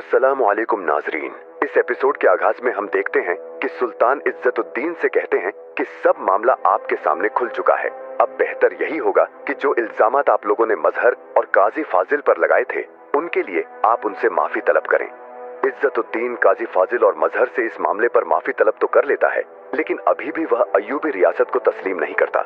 अस्सलामुअलैकुम नाजरीन। इस एपिसोड के आगाज में हम देखते हैं कि सुल्तान इज्जतुद्दीन से कहते हैं कि सब मामला आपके सामने खुल चुका है। अब बेहतर यही होगा कि जो इल्जामात आप लोगों ने मजहर और काजी फाजिल पर लगाए थे उनके लिए आप उनसे माफी तलब करें। इज्जतुद्दीन काजी फाजिल और मजहर से इस मामले पर माफी तलब तो कर लेता है, लेकिन अभी भी वह अय्यूबी रियासत को तस्लीम नहीं करता।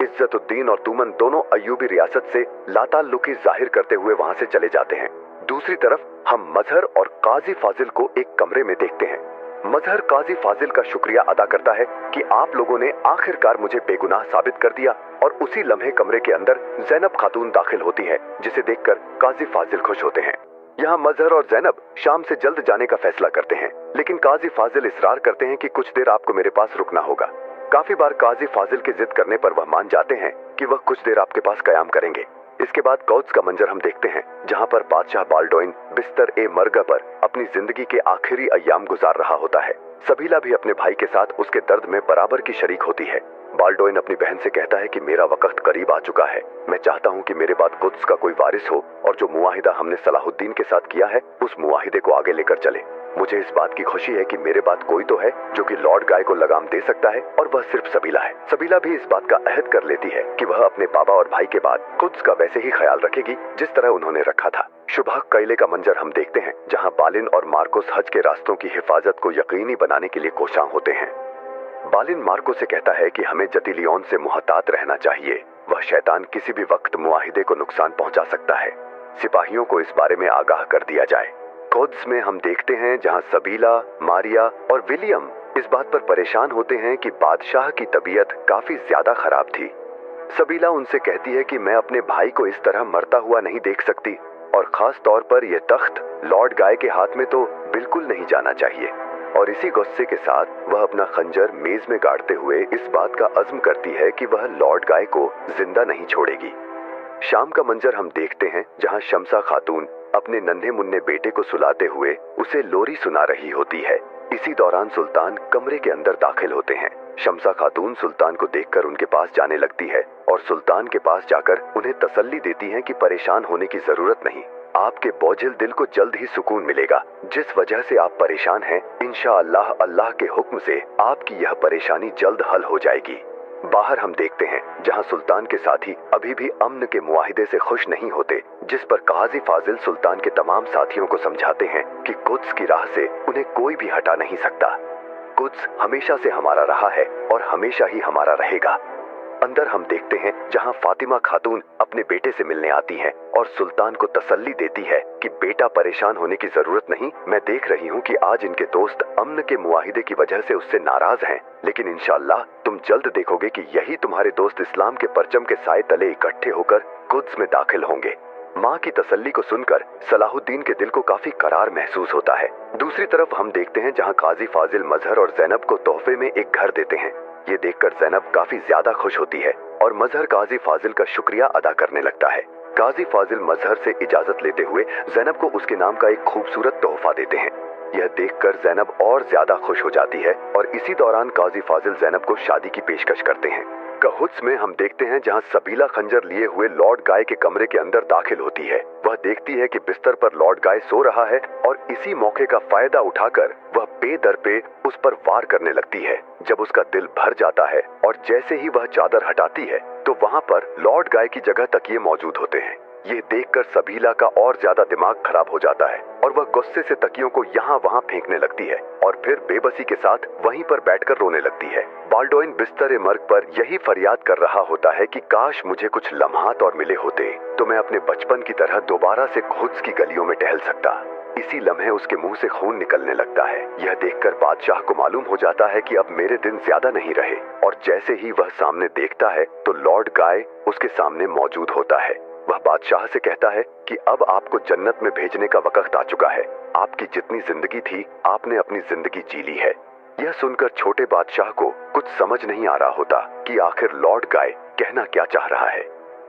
इज्जतुद्दीन और तुमन दोनों अय्यूबी रियासत से लाताल्लुकी जाहिर करते हुए वहां से चले जाते हैं। दूसरी तरफ हम मजहर और काजी फाजिल को एक कमरे में देखते हैं। मजहर काजी फाजिल का शुक्रिया अदा करता है कि आप लोगों ने आखिरकार मुझे बेगुनाह साबित कर दिया, और उसी लम्हे कमरे के अंदर जैनब खातून दाखिल होती है, जिसे देखकर काजी फाजिल खुश होते हैं। यहाँ मजहर और जैनब शाम से जल्द जाने का फैसला करते हैं, लेकिन काजी फाजिल इसरार करते हैं कि कुछ देर आपको मेरे पास रुकना होगा। काफी बार काजी फाजिल की जिद करने पर वह मान जाते हैं कि वह कुछ देर आपके पास कयाम करेंगे। इसके बाद कौद्स का मंजर हम देखते हैं, जहां पर बादशाह बाल्डोइन बिस्तर ए मरगा पर अपनी जिंदगी के आखिरी अय्याम गुजार रहा होता है। सबीला भी अपने भाई के साथ उसके दर्द में बराबर की शरीक होती है। बाल्डोइन अपनी बहन से कहता है कि मेरा वक्त करीब आ चुका है। मैं चाहता हूं कि मेरे बाद कुद्स का कोई वारिस हो, और जो मुआहिदा हमने सलाहुद्दीन के साथ किया है उस मुआहिदे को आगे लेकर चले। मुझे इस बात की खुशी है कि मेरे बाद कोई तो है जो कि लॉर्ड गाय को लगाम दे सकता है, और वह सिर्फ सबीला है। सबीला भी इस बात का अहद कर लेती है कि वह अपने बाबा और भाई के बाद कुद्स का वैसे ही ख्याल रखेगी जिस तरह उन्होंने रखा था। शुभा कैले का मंजर हम देखते हैं, जहां बालिन और मार्कोस हज के रास्तों की हिफाजत को यकीनी बनाने के लिए कोशां होते हैं। बालिन मार्को से कहता है कि हमें जतीलियोन से मुहतात रहना चाहिए। वह शैतान किसी भी वक्त मुआहिदे को नुकसान पहुंचा सकता है। सिपाहियों को इस बारे में आगाह कर दिया जाए। कोद्स में हम देखते हैं जहां सबीला, मारिया और विलियम इस बात पर परेशान होते हैं कि बादशाह की तबीयत काफी ज्यादा खराब थी। सबीला उनसे कहती है कि मैं अपने भाई को इस तरह मरता हुआ नहीं देख सकती, और खास तौर पर यह तख्त लॉर्ड गाय के हाथ में तो बिल्कुल नहीं जाना चाहिए। और इसी गुस्से के साथ वह अपना खंजर मेज में गाड़ते हुए इस बात का अज़्म करती है कि वह लॉर्ड गाय को जिंदा नहीं छोड़ेगी। शाम का मंजर हम देखते हैं, जहां शमसा खातून अपने नन्हे मुन्ने बेटे को सुलाते हुए उसे लोरी सुना रही होती है। इसी दौरान सुल्तान कमरे के अंदर दाखिल होते हैं। शमसा खातून सुल्तान को देखकर उनके पास जाने लगती है, और सुल्तान के पास जाकर उन्हें तसल्ली देती है कि परेशान होने की जरूरत नहीं, आपके बोझिल दिल को जल्द ही सुकून मिलेगा। जिस वजह से आप परेशान हैं, इंशाअल्लाह अल्लाह के हुक्म से आपकी यह परेशानी जल्द हल हो जाएगी। बाहर हम देखते हैं, जहां सुल्तान के साथी अभी भी अमन के मुआहिदे से खुश नहीं होते, जिस पर काजी फाजिल सुल्तान के तमाम साथियों को समझाते हैं कि कुद्स की राह से उन्हें कोई भी हटा नहीं सकता। कुद्स हमेशा से हमारा रहा है और हमेशा ही हमारा रहेगा। अंदर हम देखते हैं, जहां फातिमा खातून अपने बेटे से मिलने आती है और सुल्तान को तसल्ली देती है कि बेटा परेशान होने की जरूरत नहीं। मैं देख रही हूं कि आज इनके दोस्त अमन के मुआहिदे की वजह से उससे नाराज हैं, लेकिन इंशाअल्लाह तुम जल्द देखोगे कि यही तुम्हारे दोस्त इस्लाम के परचम के साए तले इकट्ठे होकर कुद्स में दाखिल होंगे। माँ की तसल्ली को सुनकर सलाहुद्दीन के दिल को काफी करार महसूस होता है। दूसरी तरफ हम देखते हैं, जहाँ काजी फाजिल मजहर और जैनब को तोहफे में एक घर देते हैं। ये देखकर जैनब काफी ज्यादा खुश होती है, और मजहर काजी फाजिल का शुक्रिया अदा करने लगता है। काजी फाजिल मजहर से इजाजत लेते हुए जैनब को उसके नाम का एक खूबसूरत तोहफा देते हैं। यह देखकर जैनब और ज्यादा खुश हो जाती है, और इसी दौरान काजी फाजिल जैनब को शादी की पेशकश करते हैं। कहुत्स में हम देखते हैं, जहां सबीला खंजर लिए हुए लॉर्ड गाय के कमरे के अंदर दाखिल होती है। वह देखती है कि बिस्तर पर लॉर्ड गाय सो रहा है, और इसी मौके का फायदा उठाकर वह पे दर पे उस पर वार करने लगती है। जब उसका दिल भर जाता है और जैसे ही वह चादर हटाती है, तो वहां पर लॉर्ड गाय की जगह तकिए मौजूद होते हैं। ये देखकर सबीला का और ज्यादा दिमाग खराब हो जाता है, और वह गुस्से से तकियों को यहाँ वहाँ फेंकने लगती है, और फिर बेबसी के साथ वहीं पर बैठकर रोने लगती है। बाल्डोइन बिस्तर मर्ग पर यही फरियाद कर रहा होता है कि काश मुझे कुछ लम्हात और मिले होते, तो मैं अपने बचपन की तरह दोबारा से खुद की गलियों में टहल सकता। इसी लम्हे उसके मुंह से खून निकलने लगता है। यह देखकर बादशाह को मालूम हो जाता है कि अब मेरे दिन ज्यादा नहीं रहे, और जैसे ही वह सामने देखता है तो लॉर्ड गाय उसके सामने मौजूद होता है। वह बादशाह से कहता है कि अब आपको जन्नत में भेजने का वक्त आ चुका है। आपकी जितनी जिंदगी थी, आपने अपनी जिंदगी जी ली है। यह सुनकर छोटे बादशाह को कुछ समझ नहीं आ रहा होता कि आखिर लॉर्ड गाय कहना क्या चाह रहा है।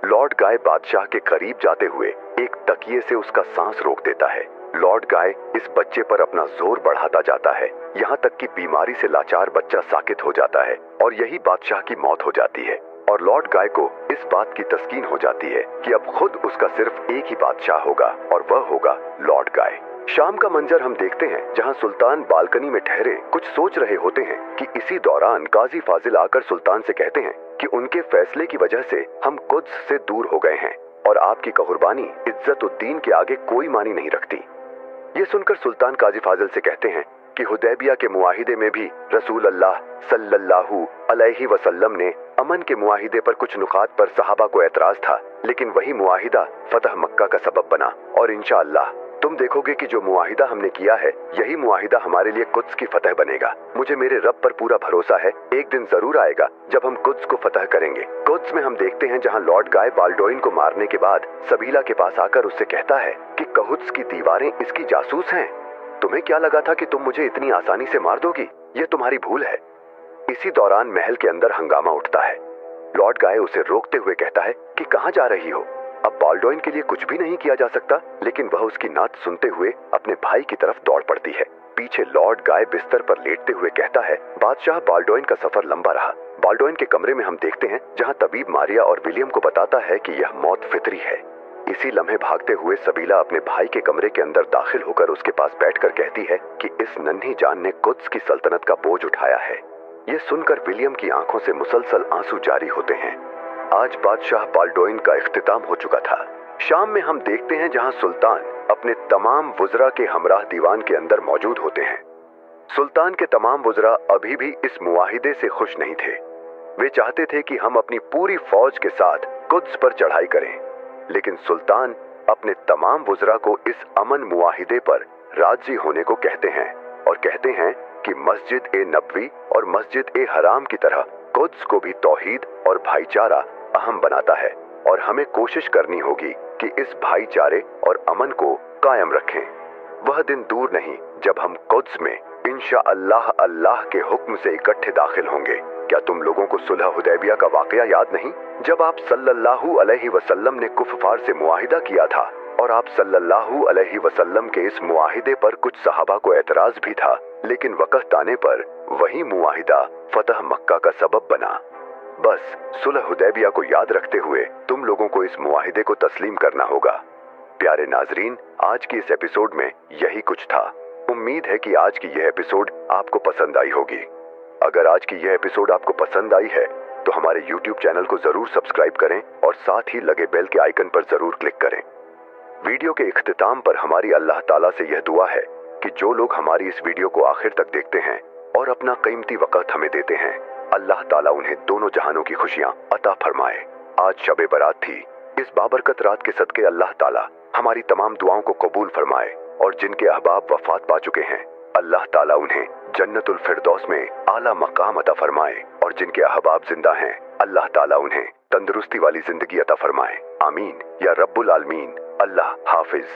लॉर्ड गाय बादशाह के करीब जाते हुए एक तकिए से उसका सांस रोक देता है। लॉर्ड गाय इस बच्चे पर अपना जोर बढ़ाता जाता है, यहाँ तक कि बीमारी से लाचार बच्चा साकित हो जाता है, और यही बादशाह की मौत हो जाती है। और लॉर्ड गाय को इस बात की तस्कीन हो जाती है कि अब खुद उसका सिर्फ एक ही बादशाह होगा, और वह होगा लॉर्ड गाय। शाम का मंजर हम देखते हैं जहां सुल्तान बालकनी में ठहरे कुछ सोच रहे होते हैं कि इसी दौरान काजी फाजिल आकर सुल्तान से कहते हैं कि उनके फैसले की वजह से हम कुद्स से दूर हो गए हैं और आपकी कुर्बानी इज्जतुद्दीन के आगे कोई मानी नहीं रखती। ये सुनकर सुल्तान काजी फाजिल से कहते हैं कि हुदैबिया के मुआहिदे में भी रसूल अल्लाह सल्लल्लाहु अलैहि वसल्लम ने अमन के मुआहिदे पर कुछ नुकात पर सहाबा को एतराज था, लेकिन वही मुआहिदा फतह मक्का का सबब बना और इंशाअल्लाह तुम देखोगे कि जो मुआहिदा हमने किया है यही मुआहिदा हमारे लिए कुद्स की फतह बनेगा। मुझे मेरे रब पर पूरा भरोसा है, एक दिन जरूर आएगा जब हम कुद्स को फतह करेंगे। कुद्स में हम देखते हैं जहां लॉर्ड गाय बाल्डोइन को मारने के बाद सबीला के पास आकर उससे कहता है कि कुद्स की दीवारें इसकी जासूस हैं। तुम्हें क्या लगा था कि तुम मुझे इतनी आसानी से मार दोगी? ये तुम्हारी भूल है। इसी दौरान महल के अंदर हंगामा उठता है। लॉर्ड गाय उसे रोकते हुए कहता है कि कहां जा रही हो? अब बाल्डोइन के लिए कुछ भी नहीं किया जा सकता, लेकिन वह उसकी नात सुनते हुए अपने भाई की तरफ दौड़ पड़ती है। पीछे लॉर्ड गाय बिस्तर पर लेटते हुए कहता है, बादशाह बाल्डोइन का सफर लंबा रहा। बाल्डोइन के कमरे में हम देखते हैं जहां तबीब मारिया और विलियम को बताता है कि यह मौत फितरी है। इसी लम्हे भागते हुए सबीला अपने भाई के कमरे के अंदर दाखिल होकर उसके पास बैठकर कहती है कि इस नन्ही जान ने कुद्स की सल्तनत का बोझ उठाया है। ये सुनकर विलियम की आंखों से मुसलसल आंसू जारी होते हैं। आज बादशाह बाल्डोइन का इख्तिताम हो चुका था। शाम में हम देखते हैं जहां सुल्तान अपने तमाम वुज़रा के हमराह दीवान के अंदर मौजूद होते हैं। सुल्तान के तमाम वुज़रा अभी भी इस मुआहिदे से खुश नहीं थे। वे चाहते थे कि हम अपनी पूरी फौज के साथ कुद्स पर चढ़ाई करें, लेकिन सुल्तान अपने तमाम वुज़रा को इस अमन मुआहिदे पर राजी होने को कहते हैं और कहते हैं कि मस्जिद ए नबवी और मस्जिद ए हराम की तरह कुद्स को भी तौहीद और भाईचारा अहम बनाता है और हमें कोशिश करनी होगी कि इस भाईचारे और अमन को कायम रखें। वह दिन दूर नहीं जब हम कुद्स में इंशाअल्लाह अल्लाह के हुक्म से इकट्ठे दाखिल होंगे। क्या तुम लोगों को सुलह हुदैबिया का वाकया याद नहीं, जब आप सल्लल्लाहु अलैहि वसल्लम ने कुफार से मुआहिदा किया था और आप सल्लल्लाहु अलैहि वसल्लम के इस मुआहिदे पर कुछ सहाबा को एतराज भी था, लेकिन वक़्त आने पर वही मुआहिदा फतह मक्का का सबब बना। बस सुलह हुदैबिया को याद रखते हुए तुम लोगों को इस मुआहिदे को तस्लीम करना होगा। प्यारे नाजरीन, आज की इस एपिसोड में यही कुछ था। उम्मीद है कि आज की यह एपिसोड आपको पसंद आई होगी। अगर आज की यह एपिसोड आपको पसंद आई है तो हमारे YouTube चैनल को जरूर सब्सक्राइब करें और साथ ही लगे बेल के आइकन पर जरूर क्लिक करें। वीडियो के इख्तिताम पर हमारी अल्लाह ताला से यह दुआ है कि जो लोग हमारी इस वीडियो को आखिर तक देखते हैं और अपना कीमती वक़्त हमें देते हैं, अल्लाह ताला उन्हें दोनों जहानों की खुशियां अता फरमाए। आज शब बारात थी। इस बाबरकत रात के सदके अल्लाह ताला हमारी तमाम दुआओं को कबूल फरमाए और जिनके अहबाब वफात पा चुके हैं, अल्लाह ताला उन्हें जन्नतुल फिरदौस में आला मकाम अता फरमाए और जिनके अहबाब जिंदा हैं, अल्लाह ताला उन्हें तंदुरुस्ती वाली जिंदगी अता फरमाए। आमीन या रब्बुल आलमीन। अल्लाह हाफिज।